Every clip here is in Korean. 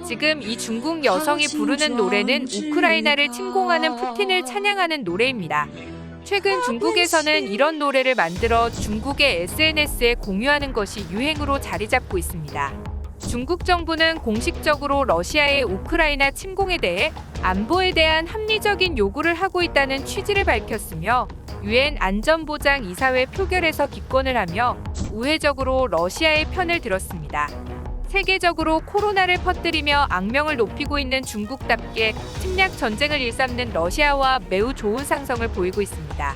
지금 이 중국 여성이 부르는 노래는 우크라이나를 침공하는 푸틴을 찬양하는 노래입니다. 최근 중국에서는 이런 노래를 만들어 중국의 SNS에 공유하는 것이 유행으로 자리 잡고 있습니다. 중국 정부는 공식적으로 러시아의 우크라이나 침공에 대해 안보에 대한 합리적인 요구를 하고 있다는 취지를 밝혔으며 유엔 안전보장이사회 표결에서 기권을 하며 우회적으로 러시아의 편을 들었습니다. 세계적으로 코로나를 퍼뜨리며 악명을 높이고 있는 중국답게 침략 전쟁을 일삼는 러시아와 매우 좋은 상성을 보이고 있습니다.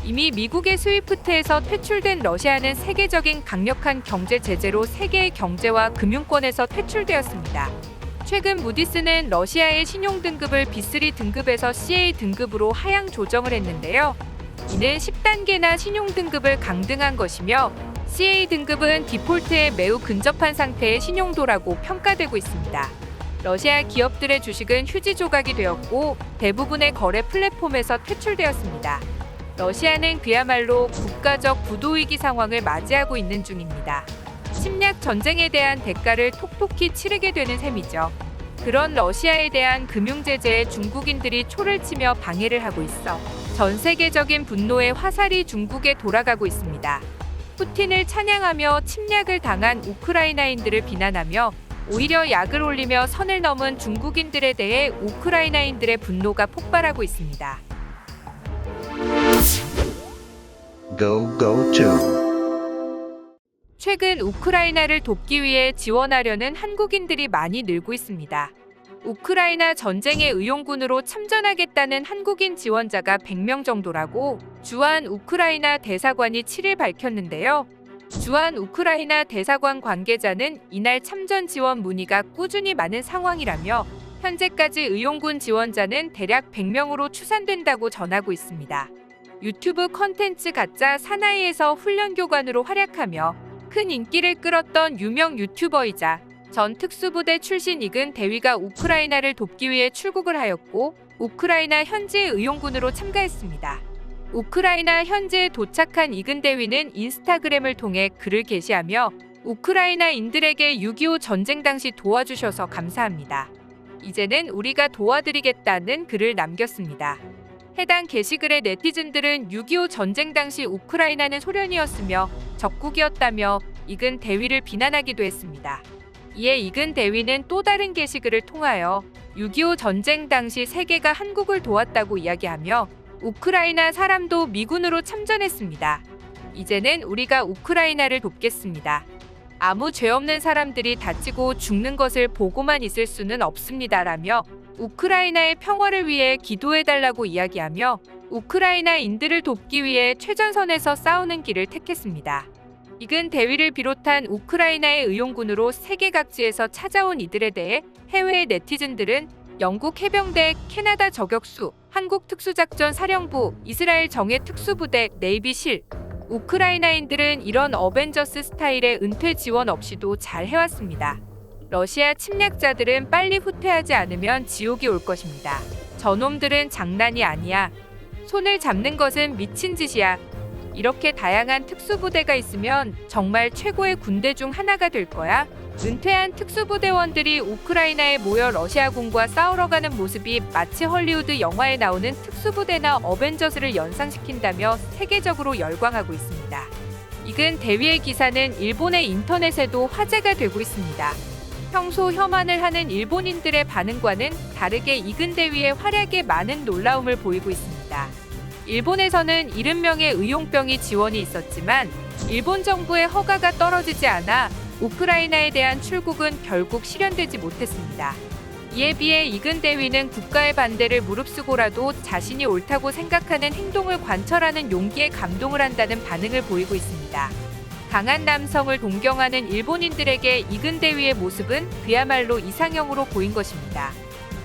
이미 미국의 스위프트에서 퇴출된 러시아는 세계적인 강력한 경제 제재로 세계의 경제와 금융권에서 퇴출되었습니다. 최근 무디스는 러시아의 신용 등급을 B3 등급에서 CA 등급으로 하향 조정을 했는데요. 이는 10단계나 신용 등급을 강등한 것이며 CA 등급은 디폴트에 매우 근접한 상태의 신용도라고 평가되고 있습니다. 러시아 기업들의 주식은 휴지 조각이 되었고 대부분의 거래 플랫폼에서 퇴출되었습니다. 러시아는 그야말로 국가적 부도위기 상황을 맞이하고 있는 중입니다. 침략 전쟁에 대한 대가를 톡톡히 치르게 되는 셈이죠. 그런 러시아에 대한 금융 제재에 중국인들이 초를 치며 방해를 하고 있어 전 세계적인 분노의 화살이 중국에 돌아가고 있습니다. 푸틴을 찬양하며 침략을 당한 우크라이나인들을 비난하며 오히려 약을 올리며 선을 넘은 중국인들에 대해 우크라이나인들의 분노가 폭발하고 있습니다. 최근 우크라이나를 돕기 위해 지원하려는 한국인들이 많이 늘고 있습니다. 우크라이나 전쟁의 의용군으로 참전하겠다는 한국인 지원자가 100명 정도라고 주한 우크라이나 대사관이 7일 밝혔는데요. 주한 우크라이나 대사관 관계자는 이날 참전 지원 문의가 꾸준히 많은 상황이라며 현재까지 의용군 지원자는 대략 100명으로 추산된다고 전하고 있습니다. 유튜브 컨텐츠 가짜 사나이에서 훈련교관으로 활약하며 큰 인기를 끌었던 유명 유튜버이자 전 특수부대 출신 이근 대위가 우크라이나를 돕기 위해 출국을 하였고 우크라이나 현지의 의용군으로 참가했습니다. 우크라이나 현지에 도착한 이근 대위는 인스타그램을 통해 글을 게시하며 우크라이나인들에게 6.25 전쟁 당시 도와주셔서 감사합니다. 이제는 우리가 도와드리겠다는 글을 남겼습니다. 해당 게시글의 네티즌들은 6.25 전쟁 당시 우크라이나는 소련이었으며 적국이었다며 이근 대위를 비난하기도 했습니다. 이에 이근 대위는 또 다른 게시글을 통하여 6.25 전쟁 당시 세계가 한국을 도왔다고 이야기하며 우크라이나 사람도 미군으로 참전했습니다. 이제는 우리가 우크라이나를 돕겠습니다. 아무 죄 없는 사람들이 다치고 죽는 것을 보고만 있을 수는 없습니다라며 우크라이나의 평화를 위해 기도해달라고 이야기하며 우크라이나인들을 돕기 위해 최전선에서 싸우는 길을 택했습니다. 이근 대위를 비롯한 우크라이나의 의용군으로 세계 각지에서 찾아온 이들에 대해 해외의 네티즌들은 영국 해병대, 캐나다 저격수, 한국 특수작전 사령부, 이스라엘 정예 특수부대, 네이비실, 우크라이나인들은 이런 어벤져스 스타일의 은퇴 지원 없이도 잘 해왔습니다. 러시아 침략자들은 빨리 후퇴하지 않으면 지옥이 올 것입니다. 저놈들은 장난이 아니야. 손을 잡는 것은 미친 짓이야. 이렇게 다양한 특수부대가 있으면 정말 최고의 군대 중 하나가 될 거야. 은퇴한 특수부대원들이 우크라이나에 모여 러시아군과 싸우러 가는 모습이 마치 헐리우드 영화에 나오는 특수부대나 어벤져스를 연상시킨다며 세계적으로 열광하고 있습니다. 이근 대위의 기사는 일본의 인터넷에도 화제가 되고 있습니다. 평소 혐한을 하는 일본인들의 반응과는 다르게 이근 대위의 활약에 많은 놀라움을 보이고 있습니다. 일본에서는 70명의 의용병이 지원이 있었지만 일본 정부의 허가가 떨어지지 않아 우크라이나에 대한 출국은 결국 실현되지 못했습니다. 이에 비해 이근 대위는 국가의 반대를 무릅쓰고라도 자신이 옳다고 생각하는 행동을 관철하는 용기에 감동을 한다는 반응을 보이고 있습니다. 강한 남성을 동경하는 일본인들에게 이근 대위의 모습은 그야말로 이상형으로 보인 것입니다.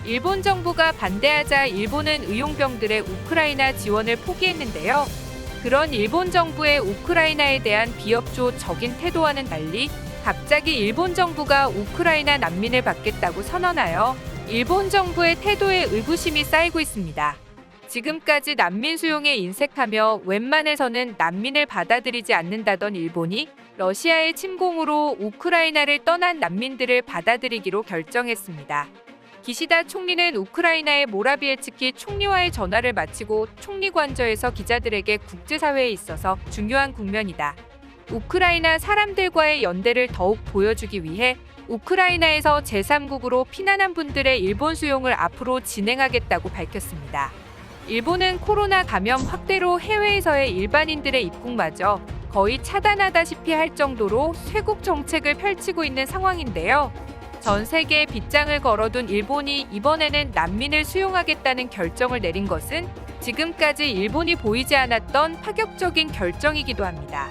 일본 정부가 반대하자 일본은 의용병들의 우크라이나 지원을 포기했는데요. 그런 일본 정부의 우크라이나에 대한 비협조적인 태도와는 달리 갑자기 일본 정부가 우크라이나 난민을 받겠다고 선언하여 일본 정부의 태도에 의구심이 쌓이고 있습니다. 지금까지 난민 수용에 인색하며 웬만해서는 난민을 받아들이지 않는다던 일본이 러시아의 침공으로 우크라이나를 떠난 난민들을 받아들이기로 결정했습니다. 기시다 총리는 우크라이나의 모라비에츠키 총리와의 전화를 마치고 총리 관저에서 기자들에게 국제사회에 있어서 중요한 국면이다. 우크라이나 사람들과의 연대를 더욱 보여주기 위해 우크라이나에서 제3국으로 피난한 분들의 일본 수용을 앞으로 진행하겠다고 밝혔습니다. 일본은 코로나 감염 확대로 해외에서의 일반인들의 입국마저 거의 차단하다시피 할 정도로 쇄국 정책을 펼치고 있는 상황인데요. 전 세계에 빗장을 걸어둔 일본이 이번에는 난민을 수용하겠다는 결정을 내린 것은 지금까지 일본이 보이지 않았던 파격적인 결정이기도 합니다.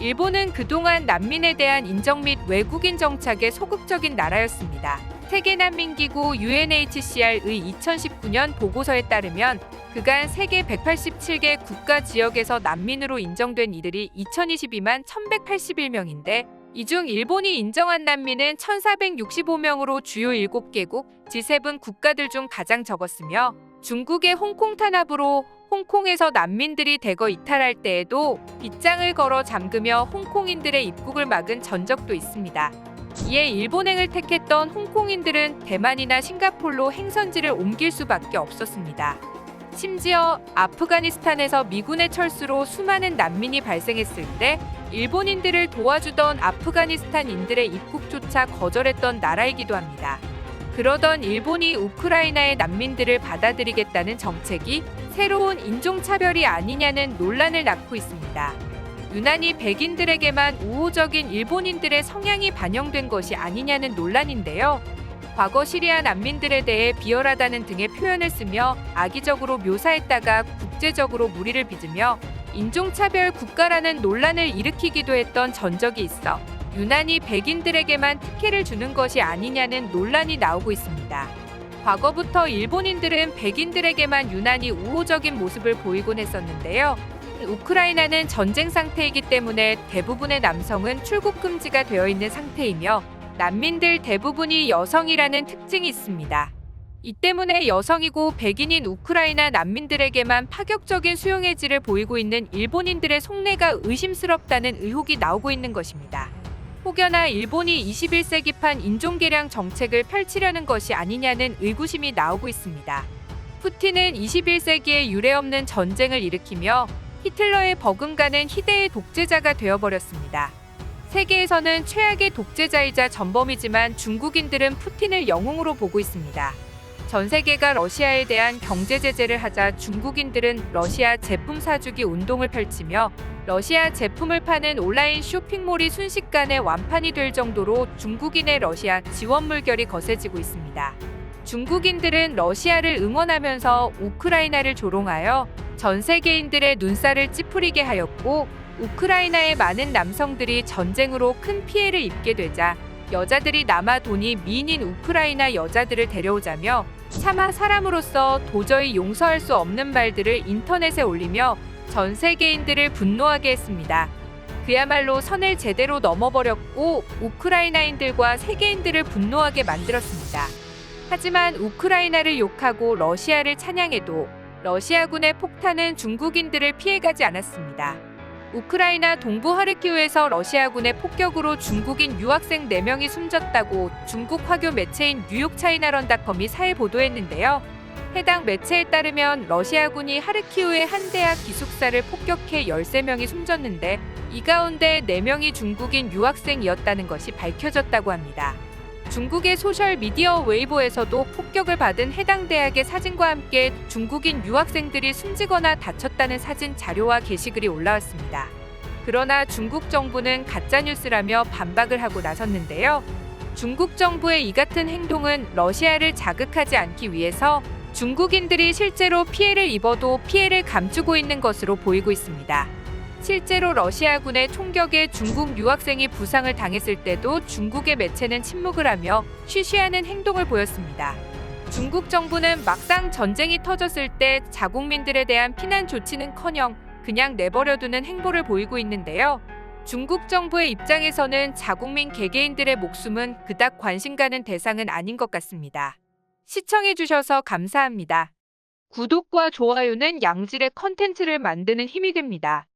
일본은 그동안 난민에 대한 인정 및 외국인 정착에 소극적인 나라였습니다. 세계난민기구 UNHCR의 2019년 보고서에 따르면 그간 세계 187개 국가 지역에서 난민으로 인정된 이들이 2022만 1181명인데 이 중 일본이 인정한 난민은 1465명으로 주요 7개국 G7 국가들 중 가장 적었으며 중국의 홍콩 탄압으로 홍콩에서 난민들이 대거 이탈할 때에도 빗장을 걸어 잠그며 홍콩인들의 입국을 막은 전적도 있습니다. 이에 일본행을 택했던 홍콩인들은 대만이나 싱가포르로 행선지를 옮길 수밖에 없었습니다. 심지어 아프가니스탄에서 미군의 철수로 수많은 난민이 발생했을 때 일본인들을 도와주던 아프가니스탄인들의 입국조차 거절했던 나라이기도 합니다. 그러던 일본이 우크라이나의 난민들을 받아들이겠다는 정책이 새로운 인종차별이 아니냐는 논란을 낳고 있습니다. 유난히 백인들에게만 우호적인 일본인들의 성향이 반영된 것이 아니냐는 논란인데요. 과거 시리아 난민들에 대해 비열하다는 등의 표현을 쓰며 악의적으로 묘사했다가 국제적으로 무리를 빚으며 인종차별 국가라는 논란을 일으키기도 했던 전적이 있어 유난히 백인들에게만 특혜를 주는 것이 아니냐는 논란이 나오고 있습니다. 과거부터 일본인들은 백인들에게만 유난히 우호적인 모습을 보이곤 했었는데요. 우크라이나는 전쟁 상태이기 때문에 대부분의 남성은 출국 금지가 되어 있는 상태이며 난민들 대부분이 여성이라는 특징이 있습니다. 이 때문에 여성이고 백인인 우크라이나 난민들에게만 파격적인 수용의 질을 보이고 있는 일본인들의 속내가 의심스럽다는 의혹이 나오고 있는 것입니다. 혹여나 일본이 21세기판 인종개량 정책을 펼치려는 것이 아니냐는 의구심이 나오고 있습니다. 푸틴은 21세기에 유례없는 전쟁을 일으키며 히틀러의 버금가는 희대의 독재자가 되어버렸습니다. 세계에서는 최악의 독재자이자 전범이지만 중국인들은 푸틴을 영웅으로 보고 있습니다. 전 세계가 러시아에 대한 경제 제재를 하자 중국인들은 러시아 제품 사주기 운동을 펼치며 러시아 제품을 파는 온라인 쇼핑몰이 순식간에 완판이 될 정도로 중국인의 러시아 지원 물결이 거세지고 있습니다. 중국인들은 러시아를 응원하면서 우크라이나를 조롱하여 전 세계인들의 눈살을 찌푸리게 하였고 우크라이나의 많은 남성들이 전쟁으로 큰 피해를 입게 되자 여자들이 남아 돈이 미인인 우크라이나 여자들을 데려오자며 차마 사람으로서 도저히 용서할 수 없는 말들을 인터넷에 올리며 전 세계인들을 분노하게 했습니다. 그야말로 선을 제대로 넘어버렸고 우크라이나인들과 세계인들을 분노하게 만들었습니다. 하지만 우크라이나를 욕하고 러시아를 찬양해도 러시아군의 폭탄은 중국인들을 피해가지 않았습니다. 우크라이나 동부 하르키우에서 러시아군의 폭격으로 중국인 유학생 4명이 숨졌다고 중국 화교 매체인 뉴욕차이나런닷컴이 사회 보도했는데요. 해당 매체에 따르면 러시아군이 하르키우의 한 대학 기숙사를 폭격해 13명이 숨졌는데 이 가운데 4명이 중국인 유학생이었다는 것이 밝혀졌다고 합니다. 중국의 소셜미디어 웨이보에서도 폭격을 받은 해당 대학의 사진과 함께 중국인 유학생들이 숨지거나 다쳤다는 사진 자료와 게시글이 올라왔습니다. 그러나 중국 정부는 가짜뉴스라며 반박을 하고 나섰는데요. 중국 정부의 이 같은 행동은 러시아를 자극하지 않기 위해서 중국인들이 실제로 피해를 입어도 피해를 감추고 있는 것으로 보이고 있습니다. 실제로 러시아군의 총격에 중국 유학생이 부상을 당했을 때도 중국의 매체는 침묵을 하며 쉬쉬하는 행동을 보였습니다. 중국 정부는 막상 전쟁이 터졌을 때 자국민들에 대한 피난 조치는커녕 그냥 내버려두는 행보를 보이고 있는데요. 중국 정부의 입장에서는 자국민 개개인들의 목숨은 그닥 관심 가는 대상은 아닌 것 같습니다. 시청해주셔서 감사합니다. 구독과 좋아요는 양질의 컨텐츠를 만드는 힘이 됩니다.